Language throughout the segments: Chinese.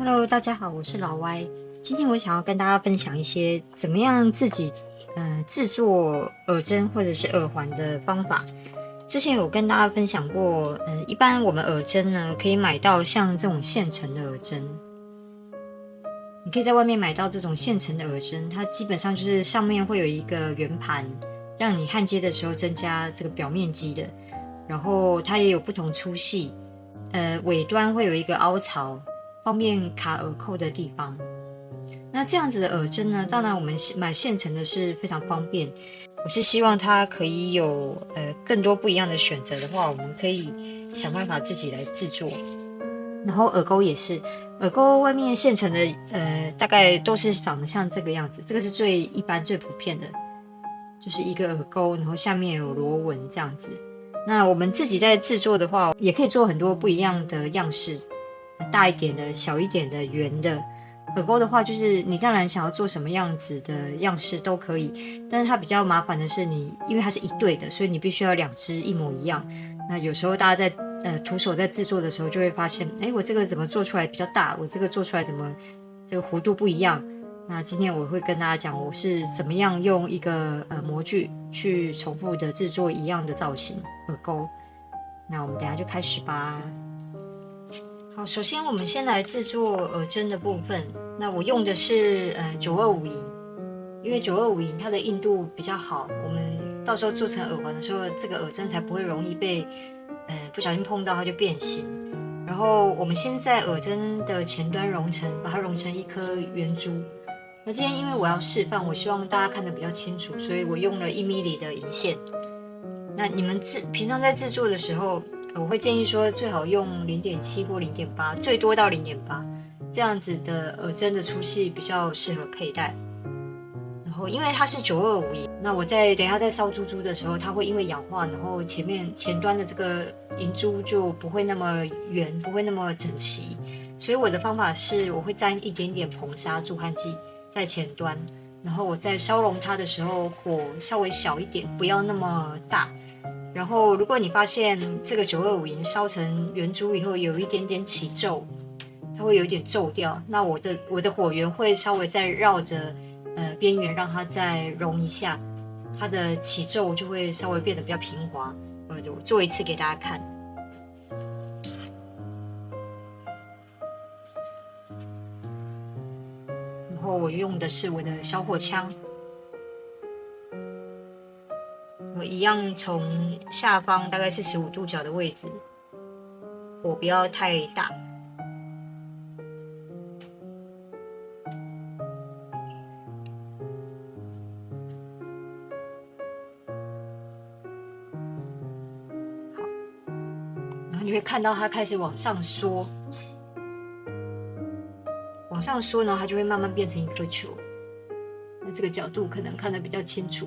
Hello，大家好，我是老歪。今天我想要跟大家分享一些怎么样自己制作耳针或者是耳环的方法。之前有跟大家分享过，一般我们耳针呢可以买到像这种现成的耳针，你可以在外面买到这种现成的耳针，它基本上就是上面会有一个圆盘，让你焊接的时候增加这个表面积的，然后它也有不同粗细，尾端会有一个凹槽，方便卡耳扣的地方。那这样子的耳针呢，当然我们买现成的是非常方便。我是希望它可以有更多不一样的选择的话，我们可以想办法自己来制作。然后耳钩也是，耳钩外面现成的大概都是长得像这个样子，这个是最一般最普遍的，就是一个耳钩，然后下面有螺纹这样子。那我们自己在制作的话，也可以做很多不一样的样式，大一点的、小一点的、圆的。耳钩的话，就是你当然想要做什么样子的样式都可以，但是它比较麻烦的是你，因为它是一对的，所以你必须要两只一模一样。那有时候大家在徒手在制作的时候，就会发现，哎，我这个怎么做出来比较大，我这个做出来怎么这个弧度不一样？那今天我会跟大家讲，我是怎么样用一个模具去重复的制作一样的造型耳钩。那我们等一下就开始吧。好，首先我们先来制作耳针的部分。那我用的是925银，因为925银它的硬度比较好，我们到时候做成耳环的时候，这个耳针才不会容易被不小心碰到它就变形。然后我们先在耳针的前端把它融成一颗圆珠。那今天因为我要示范，我希望大家看得比较清楚，所以我用了1mm的银线。那你们平常在制作的时候，我会建议说最好用0.7或0.8，最多到0.8，这样子的耳针的粗细比较适合佩戴。然后因为它是925银，那我等一下在烧珠珠的时候，它会因为氧化，然后前端的这个银珠就不会那么圆，不会那么整齐。所以我的方法是，我会沾一点点硼砂助焊剂在前端，然后我在烧融它的时候，火稍微小一点，不要那么大。然后如果你发现这个925银烧成圆珠以后有一点点起皱，它会有一点皱掉，那我的火源会稍微再绕着边缘让它再融一下，它的起皱就会稍微变得比较平滑。我做一次给大家看。然后我用的是我的小火枪，我一样从下方大概45度角的位置，火不要太大。然后你会看到它开始往上缩，往上缩呢，它就会慢慢变成一颗球。那这个角度可能看得比较清楚，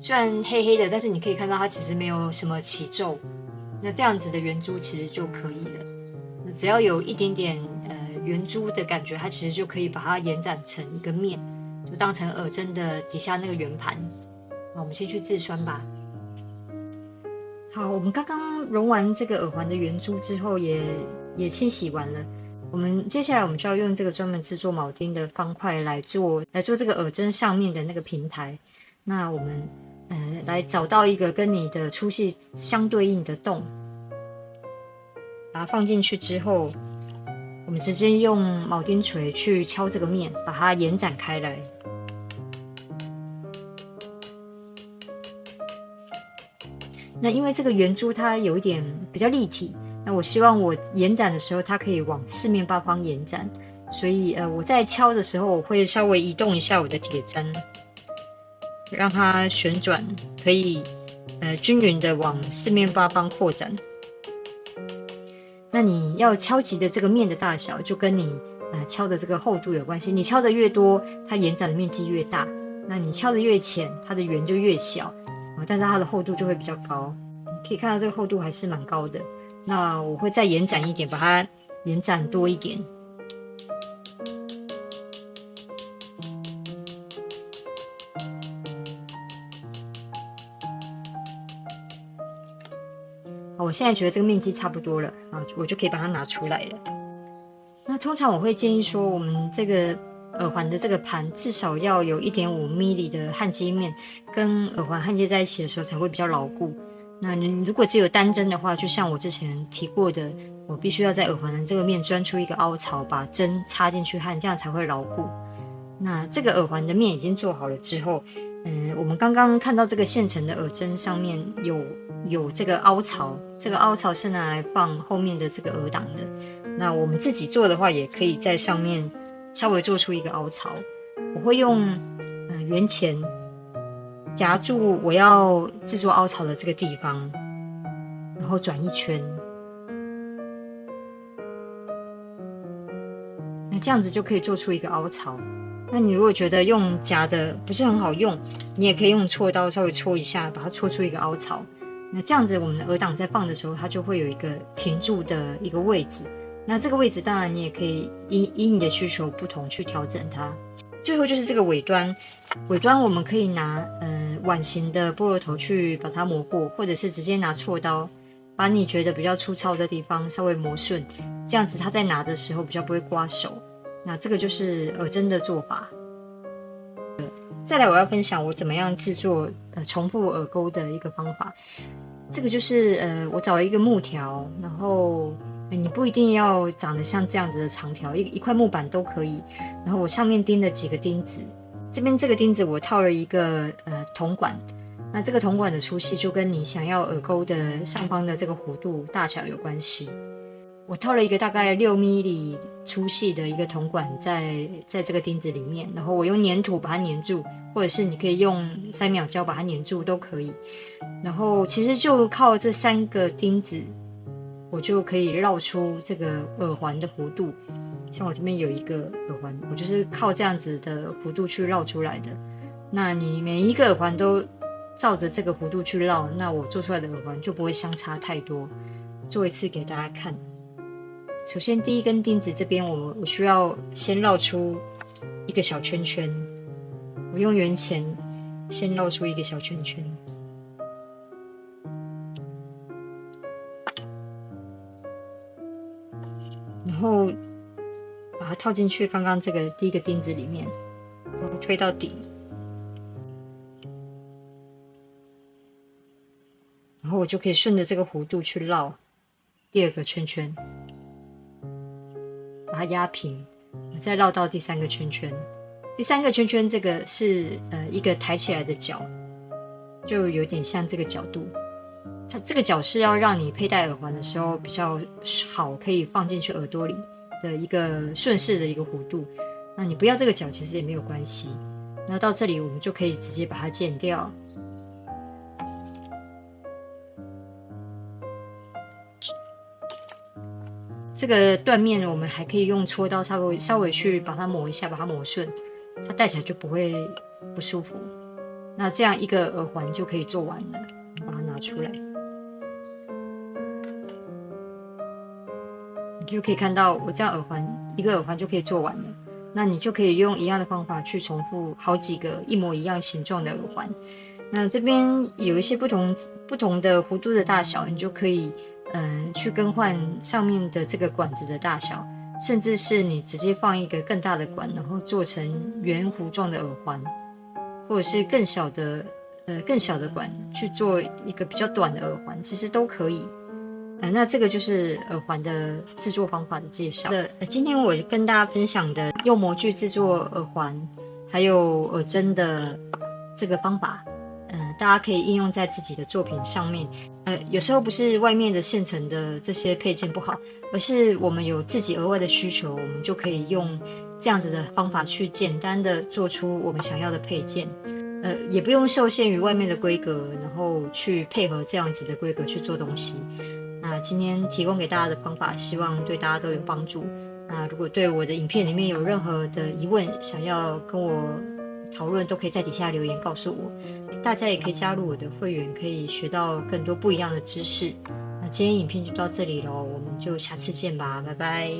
虽然黑黑的，但是你可以看到它其实没有什么起皱。那这样子的圆珠其实就可以了。那只要有一点点圆珠的感觉，它其实就可以把它延展成一个面，就当成耳针的底下那个圆盘。那我们先去自栓吧。好，我们刚刚融完这个耳环的圆珠之后也清洗完了。接下来我们就要用这个专门制作铆钉的方块来做这个耳针上面的那个平台。那我们来找到一个跟你的粗细相对应的洞，把它放进去之后，我们直接用铆钉锤去敲这个面，把它延展开来。那因为这个圆珠它有一点比较立体，那我希望我延展的时候它可以往四面八方延展，所以我在敲的时候我会稍微移动一下我的铁针，让它旋转，可以均匀的往四面八方扩展。那你要敲击的这个面的大小就跟你敲的这个厚度有关系，你敲的越多，它延展的面积越大，那你敲的越浅，它的圆就越小，但是它的厚度就会比较高。你可以看到这个厚度还是蛮高的。那我会再延展一点，把它延展多一点。好，我现在觉得这个面积差不多了，我就可以把它拿出来了。那通常我会建议说，我们这个耳环的这个盘至少要有1.5mm的焊接面，跟耳环焊接在一起的时候才会比较牢固。那你如果只有单针的话，就像我之前提过的，我必须要在耳环的这个面钻出一个凹槽，把针插进去焊，这样才会牢固。那这个耳环的面已经做好了之后，我们刚刚看到这个现成的耳针上面有这个凹槽，这个凹槽是拿来放后面的这个耳挡的。那我们自己做的话，也可以在上面稍微做出一个凹槽。我会用圆钳夹住我要制作凹槽的这个地方，然后转一圈，那这样子就可以做出一个凹槽。那你如果觉得用夹的不是很好用，你也可以用锉刀稍微戳一下，把它戳出一个凹槽。那这样子我们的耳挡在放的时候，它就会有一个停住的一个位置。那这个位置当然你也可以依你的需求不同去调整它。最后就是这个尾端我们可以拿碗形的菠萝头去把它磨过，或者是直接拿锉刀把你觉得比较粗糙的地方稍微磨顺，这样子它在拿的时候比较不会刮手。那这个就是耳针的做法。再来我要分享我怎么样制作重复耳钩的一个方法。这个就是我找了一个木条，然后你不一定要长得像这样子的长条，一块木板都可以。然后我上面钉了几个钉子，这边这个钉子我套了一个铜管，那这个铜管的粗细就跟你想要耳钩的上方的这个弧度大小有关系。我套了一个大概6mm粗细的一个铜管在这个钉子里面，然后我用粘土把它粘住，或者是你可以用3秒胶把它粘住都可以。然后其实就靠这3个钉子，我就可以绕出这个耳环的弧度。像我这边有一个耳环，我就是靠这样子的弧度去绕出来的。那你每一个耳环都照着这个弧度去绕，那我做出来的耳环就不会相差太多。做一次给大家看。首先第一根钉子这边我需要先绕出一个小圈圈，我用圆钳先绕出一个小圈圈，然后把它套进去刚刚这个第一个钉子里面，然后推到底，然后我就可以顺着这个弧度去绕第二个圈圈，把它压平，再绕到第3个圈圈。第3个圈圈这个是一个抬起来的角，就有点像这个角度。它这个角是要让你佩戴耳环的时候比较好，可以放进去耳朵里的一个顺势的一个弧度。那你不要这个角其实也没有关系。那到这里我们就可以直接把它剪掉。这个断面我们还可以用锉刀稍微去把它磨一下，把它磨顺，它戴起来就不会不舒服。那这样一个耳环就可以做完了，把它拿出来，你就可以看到我这样一个耳环就可以做完了。那你就可以用一样的方法去重复好几个一模一样形状的耳环。那这边有一些不同的弧度的大小，你就可以去更换上面的这个管子的大小，甚至是你直接放一个更大的管，然后做成圆弧状的耳环，或者是更小的管去做一个比较短的耳环，其实都可以。那这个就是耳环的制作方法的介绍。今天我跟大家分享的用模具制作耳环还有耳针的这个方法，大家可以应用在自己的作品上面。有时候不是外面的现成的这些配件不好，而是我们有自己额外的需求，我们就可以用这样子的方法去简单的做出我们想要的配件。也不用受限于外面的规格，然后去配合这样子的规格去做东西。那今天提供给大家的方法，希望对大家都有帮助。那如果对我的影片里面有任何的疑问，想要跟我讨论，都可以在底下留言告诉我。大家也可以加入我的会员，可以学到更多不一样的知识。那今天影片就到这里咯，我们就下次见吧，拜拜。